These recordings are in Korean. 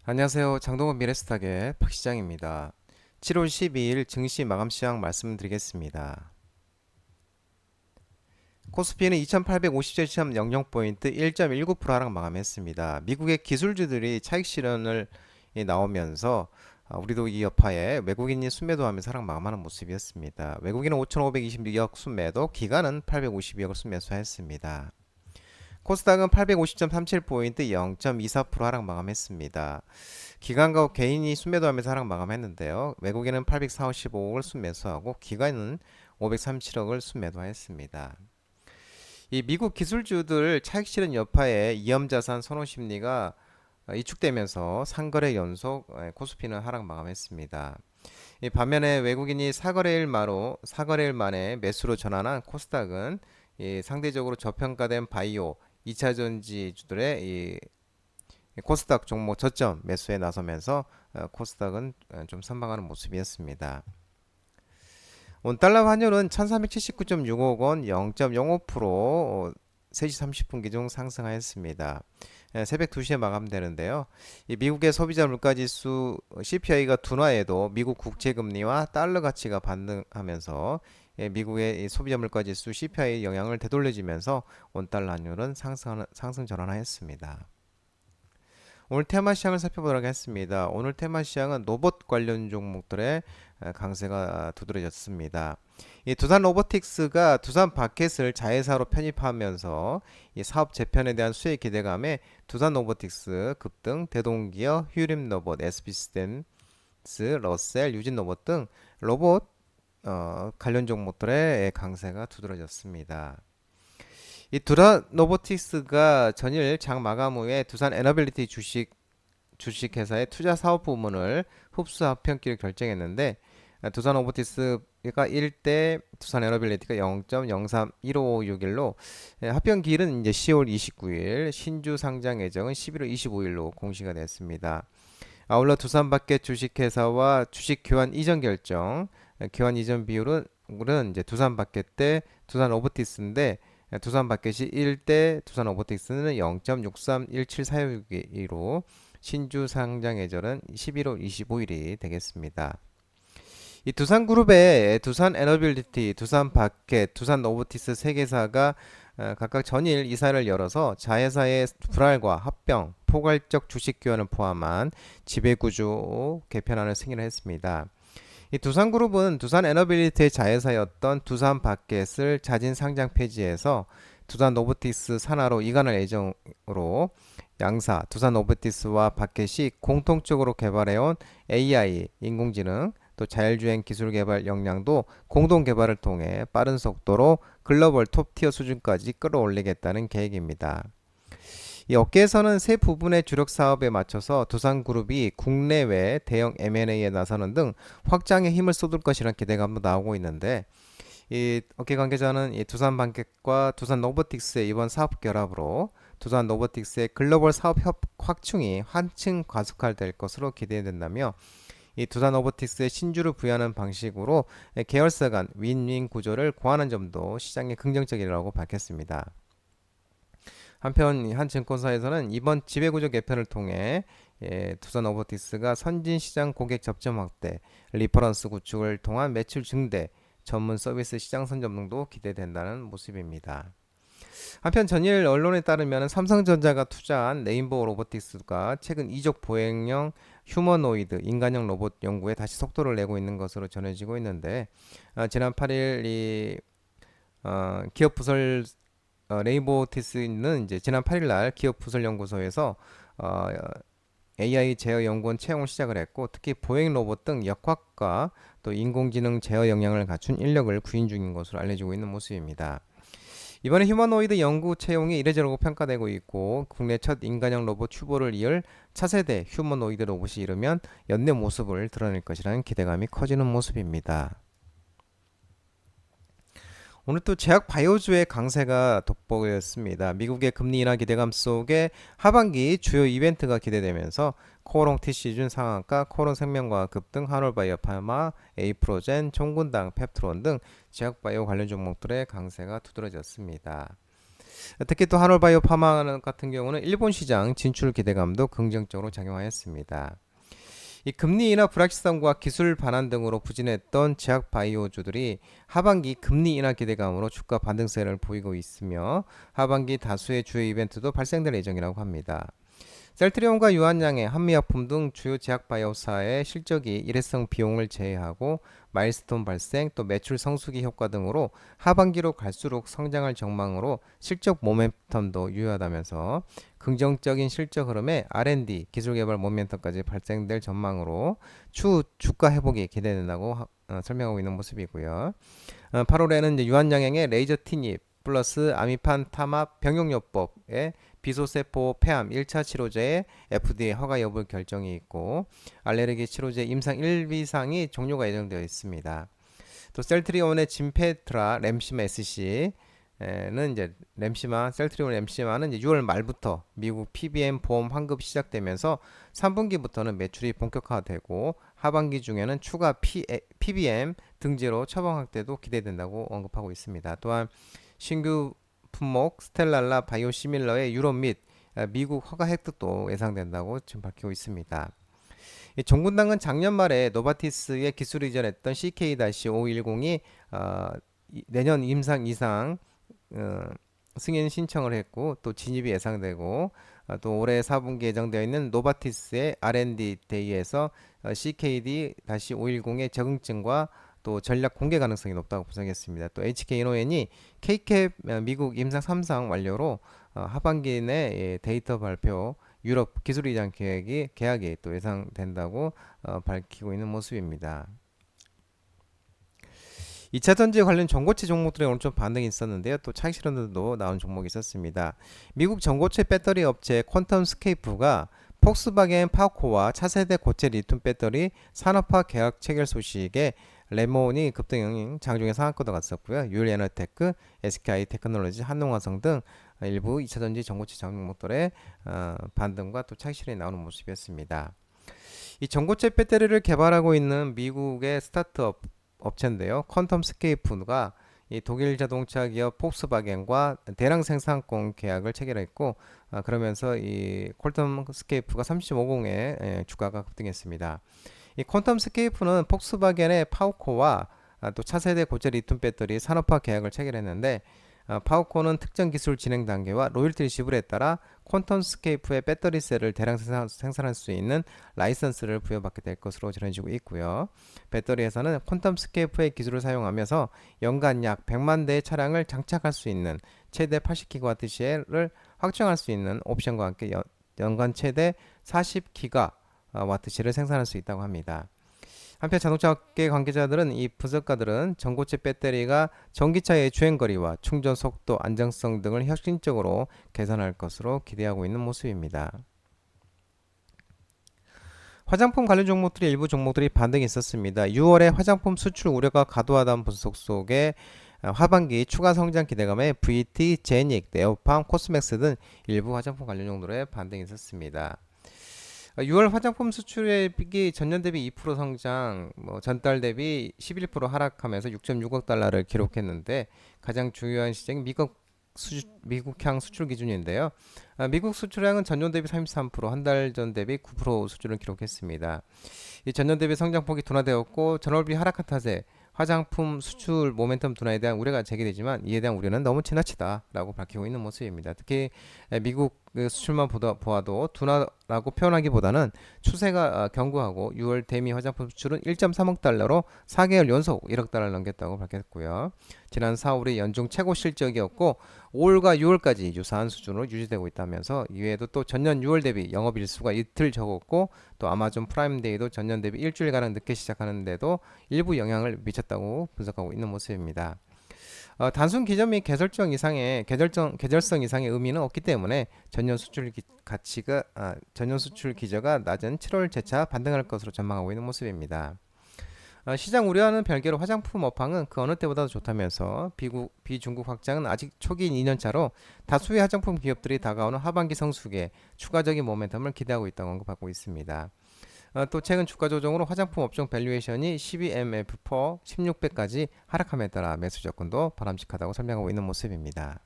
안녕하세요. 장동건 미래스탁의 박시장입니다. 7월 12일 증시 마감 시황 말씀드리겠습니다. 코스피는 2857.00포인트 1.19% 하락 마감했습니다. 미국의 기술주들이 차익 실현을 나오면서 우리도 이 여파에 외국인이 순매도하면서 하락 마감하는 모습이었습니다. 외국인은 5,522억 순매도, 기관은 852억을 순매수했습니다. 코스닥은 850.37포인트 0.24% 하락 마감했습니다. 기관과 개인이 순매도하면서 하락 마감했는데요. 외국인은 845억을 순매수하고 기관은 537억을 순매도했습니다. 이 미국 기술주들 차익 실현 여파에 위험자산 선호 심리가 이축되면서 상거래 연속 코스피는 하락 마감했습니다. 이 반면에 외국인이 사거래일 만에 매수로 전환한 코스닥은 이 상대적으로 저평가된 바이오 2차 전지주들의 이 코스닥 종목 저점 매수에 나서면서 코스닥은 좀 선방하는 모습이었습니다. 온 달러 환율은 1379.65억 원 0.05% 3시 30분 기준 상승하였습니다. 새벽 2시에 마감되는데요. 이 미국의 소비자 물가지수 CPI가 둔화에도 미국 국채금리와 달러 가치가 반등하면서 미국의 소비자 물가지수 CPI 영향을 되돌려주면서 온 달러 환율은 상승 전환하였습니다. 오늘 테마 시장을 살펴보도록 하겠습니다. 오늘 테마 시장은 로봇 관련 종목들의 강세가 두드러졌습니다. 이 두산 로보틱스가 두산 바켓을 자회사로 편입하면서 이 사업 재편에 대한 수혜 기대감에 두산 로보틱스 급등, 대동기어, 휴림 로봇, SB시스템스, 러셀, 유진 로봇 등 로봇 관련 종목들의 강세가 두드러졌습니다. 이 두산 로보틱스가 전일 장 마감 후에 두산 에너빌리티 주식회사의 투자 사업 부문을 흡수 합병기를 결정했는데 두산 로보틱스가 1대 두산 에너빌리티가 0.031561로 합병기일은 이제 10월 29일, 신주 상장 예정은 11월 25일로 공시가 됐습니다. 아울러 두산바켓 주식회사와 주식 교환 이전 결정, 교환 이전 비율은 이제 두산바켓 대 두산 로보틱스인데 두산 바켓이 1대 두산 로보틱스는 0.631746로 신주 상장 예절은 11월 25일이 되겠습니다. 이 두산그룹의 두산 에너빌리티, 두산 바켓, 두산 로보틱스 세 개사가 각각 전일 이사를 열어서 자회사의 분할과 합병, 포괄적 주식 교환을 포함한 지배구조 개편안을 승인을 했습니다. 이 두산그룹은 두산 에너빌리티의 자회사였던 두산 바켓을 자진 상장 폐지해서 두산 로보틱스 산하로 이관할 예정으로 양사 두산 로보틱스와 바켓이 공통적으로 개발해온 AI 인공지능 또 자율주행 기술 개발 역량도 공동 개발을 통해 빠른 속도로 글로벌 톱티어 수준까지 끌어올리겠다는 계획입니다. 이 업계에서는 세 부분의 주력 사업에 맞춰서 두산그룹이 국내외 대형 M&A에 나서는 등 확장에 힘을 쏟을 것이라는 기대감도 나오고 있는데 이 업계 관계자는 이 두산반켓과 두산 로보틱스의 이번 사업 결합으로 두산 로보틱스의 글로벌 사업 확충이 한층 가속화될 것으로 기대된다며 이 두산 로보틱스의 신주를 부여하는 방식으로 계열사 간 윈윈 구조를 고하는 점도 시장에 긍정적이라고 밝혔습니다. 한편 한 증권사에서는 이번 지배구조 개편을 통해 두산 로보틱스가 선진시장 고객 접점 확대, 리퍼런스 구축을 통한 매출 증대, 전문 서비스 시장 선점 등도 기대된다는 모습입니다. 한편 전일 언론에 따르면 삼성전자가 투자한 레인보우 로보틱스가 최근 이족 보행형 휴머노이드 인간형 로봇 연구에 다시 속도를 내고 있는 것으로 전해지고 있는데 지난 8일 기업 부설 레인보우티스는 이제 지난 8일 날 기업 부설 연구소에서 어, AI 제어 연구원 채용을 시작을 했고 특히 보행 로봇 등 역학과 또 인공지능 제어 역량을 갖춘 인력을 구인 중인 것으로 알려지고 있는 모습입니다. 이번에 휴머노이드 연구 채용이 이례적으로 평가되고 있고 국내 첫 인간형 로봇 추보를 이을 차세대 휴머노이드 로봇이 이르면 연내 모습을 드러낼 것이라는 기대감이 커지는 모습입니다. 오늘 또 제약 바이오주의 강세가 돋보였습니다. 미국의 금리 인하 기대감 속에 하반기 주요 이벤트가 기대되면서 코오롱 TC준 상한가, 코오롱 생명과학 급등, 한올바이오 파마, 에이프로젠, 종군당, 펩트론 등 제약 바이오 관련 종목들의 강세가 두드러졌습니다. 특히 또 한올바이오 파마 같은 경우는 일본 시장 진출 기대감도 긍정적으로 작용하였습니다. 이 금리 인하 불확실성과 기술 반환 등으로 부진했던 제약 바이오주들이 하반기 금리 인하 기대감으로 주가 반등세를 보이고 있으며 하반기 다수의 주요 이벤트도 발생될 예정이라고 합니다. 셀트리온과 유한양의 한미약품 등 주요 제약 바이오사의 실적이 일회성 비용을 제외하고 마일스톤 발생 또 매출 성수기 효과 등으로 하반기로 갈수록 성장할 전망으로 실적 모멘텀도 유효하다면서 긍정적인 실적 흐름에 R&D 기술개발 모멘텀까지 발생될 전망으로 추후 주가 회복이 기대된다고 설명하고 있는 모습이고요. 8월에는 이제 유한양행의 레이저 티닙 플러스 아미판 타맙 병용요법의 비소세포 폐암 1차 치료제의 FDA 허가 여부 결정이 있고 알레르기 치료제 임상 1비상이 종료가 예정되어 있습니다. 또 셀트리온의 진페트라 램시마 SC는 이제 셀트리온 램시마는 6월 말부터 미국 PBM 보험 환급 시작되면서 3분기부터는 매출이 본격화되고 하반기 중에는 추가 PBM 등재로 처방 확대도 기대된다고 언급하고 있습니다. 또한 신규 품목 스텔랄라 바이오시밀러의 유럽 및 미국 허가 획득도 예상된다고 지금 밝히고 있습니다. 종군당은 작년 말에 노바티스의 기술 이전했던 CK-510이 내년 임상 이상 승인 신청을 했고 또 진입이 예상되고 또 올해 4분기 예정되어 있는 노바티스의 R&D 데이에서 CKD-510의 적응증과 또 전략 공개 가능성이 높다고 분석했습니다. 또 HK이노엔이 KCAP 미국 임상 3상 완료로 하반기 내 데이터 발표 유럽 기술 이전 계약이 또 예상된다고 밝히고 있는 모습입니다. 2차 전지 관련 전고체 종목들에 오늘 좀 반등이 있었는데요. 또 차익 실현도 나온 종목이 있었습니다. 미국 전고체 배터리 업체 퀀텀 스케이프가 폭스바겐 파워코와 차세대 고체 리튬 배터리 산업화 계약 체결 소식에 레몬이 급등 장중에 상한가도 갔었고요. 유일에너테크, SKI 테크놀로지, 한농화성 등 일부 2차전지 전고체 종목들의 반등과 또 차익 실현이 나오는 모습이었습니다. 이 전고체 배터리를 개발하고 있는 미국의 스타트업 업체인데요. 퀀텀 스케이프가 이 독일 자동차 기업 폭스바겐과 대량 생산권 계약을 체결했고 그러면서 이 퀄텀 스케이프가 35공의 주가가 급등했습니다. 이 퀀텀 스케이프는 폭스바겐의 파워코와 또 차세대 고체 리튬 배터리 산업화 계약을 체결했는데 파워코는 특정 기술 진행 단계와 로열티 지불에 따라 퀀텀 스케이프의 배터리 셀을 대량 생산할 수 있는 라이선스를 부여받게 될 것으로 전해지고 있고요. 배터리 회사는 퀀텀 스케이프의 기술을 사용하면서 연간 약 100만 대의 차량을 장착할 수 있는 최대 80kW 셀을 확정할 수 있는 옵션과 함께 연간 최대 40기가와트 셀을 생산할 수 있다고 합니다. 한편 자동차업계 관계자들은 이 분석가들은 전고체 배터리가 전기차의 주행거리와 충전 속도, 안정성 등을 혁신적으로 개선할 것으로 기대하고 있는 모습입니다. 화장품 관련 종목들이 일부 종목들이 반등이 있었습니다. 6월에 화장품 수출 우려가 과도하다는 분석 속에 하반기 추가 성장 기대감에 VT, 제닉, 네오팜, 코스맥스 등 일부 화장품 관련 종목들의 반등이 있었습니다. 6월 화장품 수출액이 전년 대비 2% 성장, 전달 대비 11% 하락하면서 6.6억 달러를 기록했는데 가장 중요한 시장이 미국향 수출 기준인데요. 미국 수출량은 전년 대비 33%, 한 달 전 대비 9% 수준을 기록했습니다. 이 전년 대비 성장폭이 둔화되었고 전월비 하락한 탓에 화장품 수출 모멘텀 둔화에 대한 우려가 제기되지만 이에 대한 우려는 너무 지나치다라고 밝히고 있는 모습입니다. 특히 미국 수출만 보아도 둔화라고 표현하기보다는 추세가 견고하고 6월 대미 화장품 수출은 1.3억 달러로 4개월 연속 1억 달러를 넘겼다고 밝혔고요. 지난 4월이 연중 최고 실적이었고 5월과 6월까지 유사한 수준으로 유지되고 있다면서 이외에도 또 전년 6월 대비 영업일수가 이틀 적었고 또 아마존 프라임데이도 전년 대비 일주일가량 늦게 시작하는데도 일부 영향을 미쳤다고 분석하고 있는 모습입니다. 단순 기점 및 계절성 이상의 의미는 없기 때문에 전년 수출 기저가 낮은 7월 재차 반등할 것으로 전망하고 있는 모습입니다. 시장 우려와는 별개로 화장품 업황은 그 어느 때보다도 좋다면서 비중국 확장은 아직 초기인 2년차로 다수의 화장품 기업들이 다가오는 하반기 성수기에 추가적인 모멘텀을 기대하고 있다고 언급하고 있습니다. 또 최근 주가 조정으로 화장품 업종 밸류에이션이 12MF4 16배까지 하락함에 따라 매수 접근도 바람직하다고 설명하고 있는 모습입니다.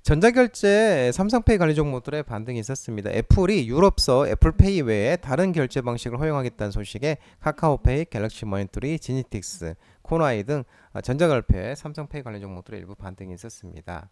전자결제 삼성페이 관리 종목들의 반등이 있었습니다. 애플이 유럽서 애플페이 외에 다른 결제 방식을 허용하겠다는 소식에 카카오페이, 갤럭시 머니터리, 지니틱스, 코나이 등 전자결제 삼성페이 관련 종목들의 일부 반등이 있었습니다.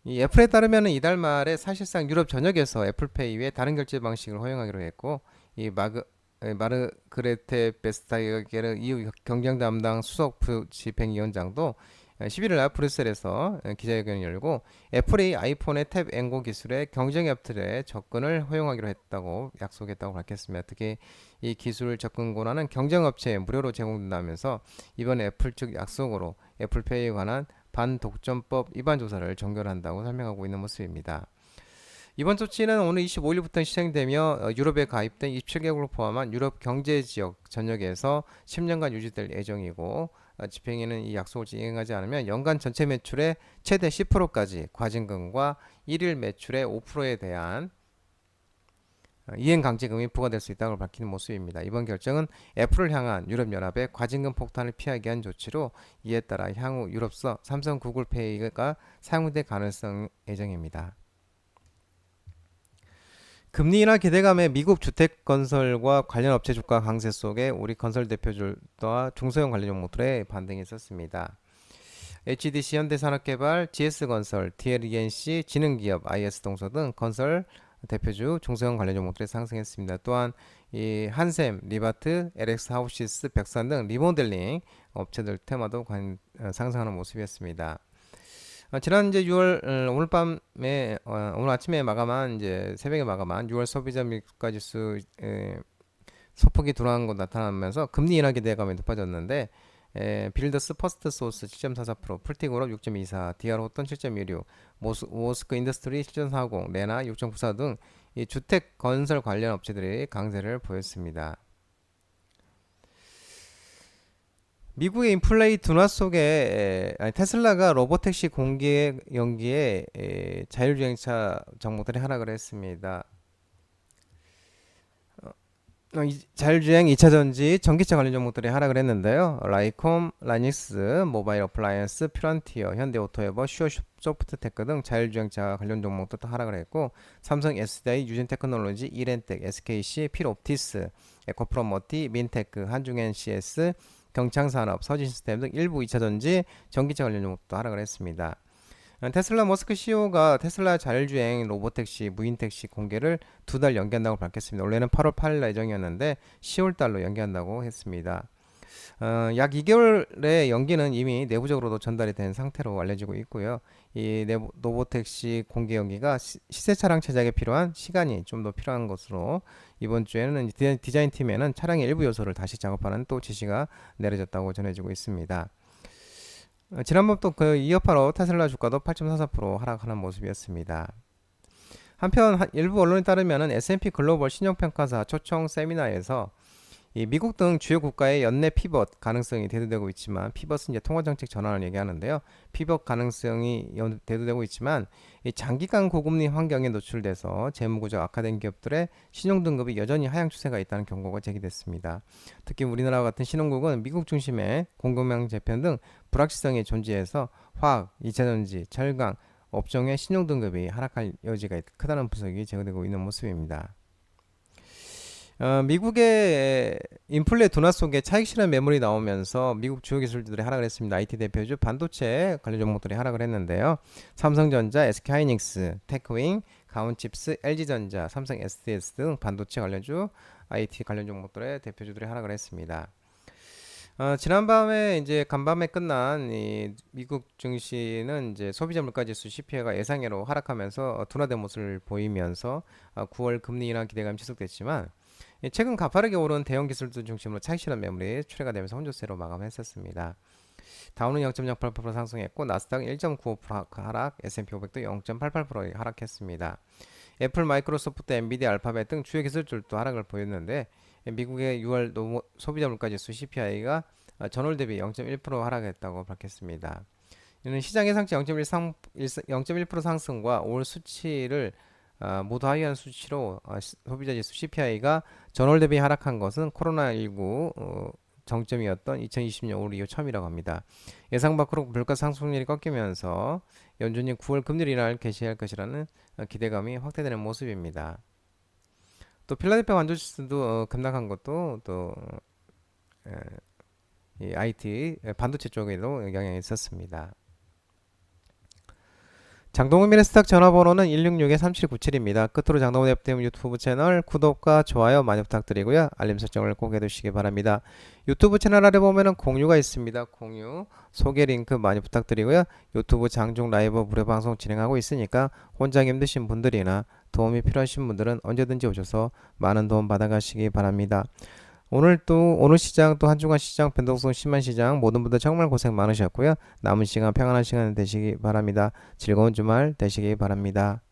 이 애플에 따르면 이달 말에 사실상 유럽 전역에서 애플페이 외에 다른 결제 방식을 허용하기로 했고, 이 마르그레테 베스타게르 EU 경쟁 담당 수석 부집행위원장도 11일 날 브뤼셀에서 기자회견을 열고 애플이 애플의 탭 앵고 기술의 경쟁 앱들의 접근을 허용하기로 했다고 약속했다고 밝혔습니다. 특히 이 기술 접근 권한은 경쟁 업체에 무료로 제공된다면서 이번 애플 측 약속으로 애플페이에 관한 반독점법 위반 조사를 종결한다고 설명하고 있는 모습입니다. 이번 조치는 오늘 25일부터 시행되며 유럽에 가입된 27개국을 포함한 유럽 경제지역 전역에서 10년간 유지될 예정이고, 집행위는 이 약속을 이행하지 않으면 연간 전체 매출의 최대 10%까지 과징금과 일일 매출의 5%에 대한 이행 강제금이 부과될 수 있다고 밝히는 모습입니다. 이번 결정은 애플을 향한 유럽연합의 과징금 폭탄을 피하기 위한 조치로, 이에 따라 향후 유럽서 삼성 구글페이가 사용될 가능성 예정입니다. 금리 인하 기대감에 미국 주택 건설과 관련 업체 주가 강세 속에 우리 건설 대표주와 중소형 관련 종목들의 반등이 있었습니다. HDC 현대산업개발, GS건설, DLENC, 지능기업, IS동서 등 건설 대표주 중소형 관련 종목들이 상승했습니다. 또한 이 한샘, 리바트, LX 하우시스, 백산 등 리모델링 업체들 테마도 상승하는 모습이었습니다. 지난 이제 6월 오늘 밤에 오늘 아침에 마감한 이제 새벽에 마감한 6월 소비자 물가지수 소폭이 둔화한 것 나타나면서 금리 인하 기대감이 높아졌는데, 빌더스 퍼스트 소스 7.44%, 풀티그룹 6.24, DR 호턴 7.16, 모스크 인더스트리 7.40, 레나 6.94 등 이 주택 건설 관련 업체들이 강세를 보였습니다. 미국의 인플레이 둔화 속에 테슬라가 로보택시 공개 연기에 자율주행차 종목들이 하락을 했습니다. 자율주행 2차전지 전기차 관련 종목들이 하락을 했는데요. 라이콤, 라닉스, 모바일 어플라이언스, 퓨런티어, 현대오토에버, 슈어소프트테크 등 자율주행차 관련 종목도 하락을 했고, 삼성 SDI, 유진테크놀로지, 이렌텍, SKC, 필옵티스, 에코프로머티, 민테크, 한중NCS, 경창산업, 서진시스템 등 일부 2차전지 전기차 관련 종목도 하락을 했습니다. 테슬라 머스크 CEO가 테슬라 자율주행 로보택시 무인택시 공개를 2달 연기한다고 밝혔습니다. 원래는 8월 8일 날 예정이었는데 10월 달로 연기한다고 했습니다. 약 2개월의 연기는 이미 내부적으로도 전달이 된 상태로 알려지고 있고요. 이 로보택시 공개 연기가 시세 차량 제작에 필요한 시간이 좀 더 필요한 것으로, 이번 주에는 디자인 팀에는 차량의 일부 요소를 다시 작업하는 또 지시가 내려졌다고 전해지고 있습니다. 지난번부터 그 이어파로 테슬라 주가도 8.44% 하락하는 모습이었습니다. 한편 일부 언론에 따르면 S&P 글로벌 신용평가사 초청 세미나에서 이 미국 등 주요 국가의 연내 피벗 가능성이 대두되고 있지만, 피벗은 이제 통화정책 전환을 얘기하는데요. 피벗 가능성이 대두되고 있지만 이 장기간 고금리 환경에 노출돼서 재무구조 악화된 기업들의 신용등급이 여전히 하향 추세가 있다는 경고가 제기됐습니다. 특히 우리나라와 같은 신흥국은 미국 중심의 공급망 재편 등 불확실성이 존재해서 화학, 2차전지, 철강 업종의 신용등급이 하락할 여지가 크다는 분석이 제기되고 있는 모습입니다. 미국의 인플레 둔화 속에 차익 실현 매물이 나오면서 미국 주요 기술주들이 하락을 했습니다. IT 대표주 반도체 관련 종목들이 하락을 했는데요. 삼성전자, SK하이닉스, 테크윙, 가온칩스, LG전자, 삼성 SDS 등 반도체 관련주, IT 관련 종목들의 대표주들이 하락을 했습니다. 지난밤에 이제 간밤에 끝난 이 미국 증시는 이제 소비자 물가지수 CPI가 예상외로 하락하면서 둔화된 모습을 보이면서 9월 금리 인하 기대감이 지속됐지만, 최근 가파르게 오른 대형 기술주 중심으로 차익 실현 매물이 출회가 되면서 혼조세로 마감했었습니다. 다우는 0.08% 상승했고, 나스닥은 1.95% 하락, S&P 500도 0.88% 하락했습니다. 애플, 마이크로소프트, 엔비디아, 알파벳 등 주요 기술주도 하락을 보였는데, 미국의 6월 소비자 물가지수 CPI가 전월 대비 0.1% 하락했다고 밝혔습니다. 이는 시장 예상치 0.1% 상승과 올 수치를 모두 하회한 수치로 소비자 지수 CPI가 전월 대비 하락한 것은 코로나19 정점이었던 2020년 올 이후 처음이라고 합니다. 예상 밖으로 물가 상승률이 꺾이면서 연준이 9월 금리 인하를 개시할 것이라는 기대감이 확대되는 모습입니다. 또 필라델피아 완도지수도 급락한 것도 또 이 IT 반도체 쪽에도 영향이 있었습니다. 장동훈 미래스탁 전화번호는 166-3797입니다. 끝으로 장동훈 앱템 유튜브 채널 구독과 좋아요 많이 부탁드리고요. 알림 설정을 꼭 해두시기 바랍니다. 유튜브 채널 아래 보면은 공유가 있습니다. 공유, 소개 링크 많이 부탁드리고요. 유튜브 장중 라이브 무료 방송 진행하고 있으니까 혼자 힘드신 분들이나 도움이 필요하신 분들은 언제든지 오셔서 많은 도움 받아가시기 바랍니다. 오늘 시장 또 한 주간 시장 변동성 심한 시장 모든 분들 정말 고생 많으셨고요. 남은 시간 평안한 시간 되시기 바랍니다. 즐거운 주말 되시기 바랍니다.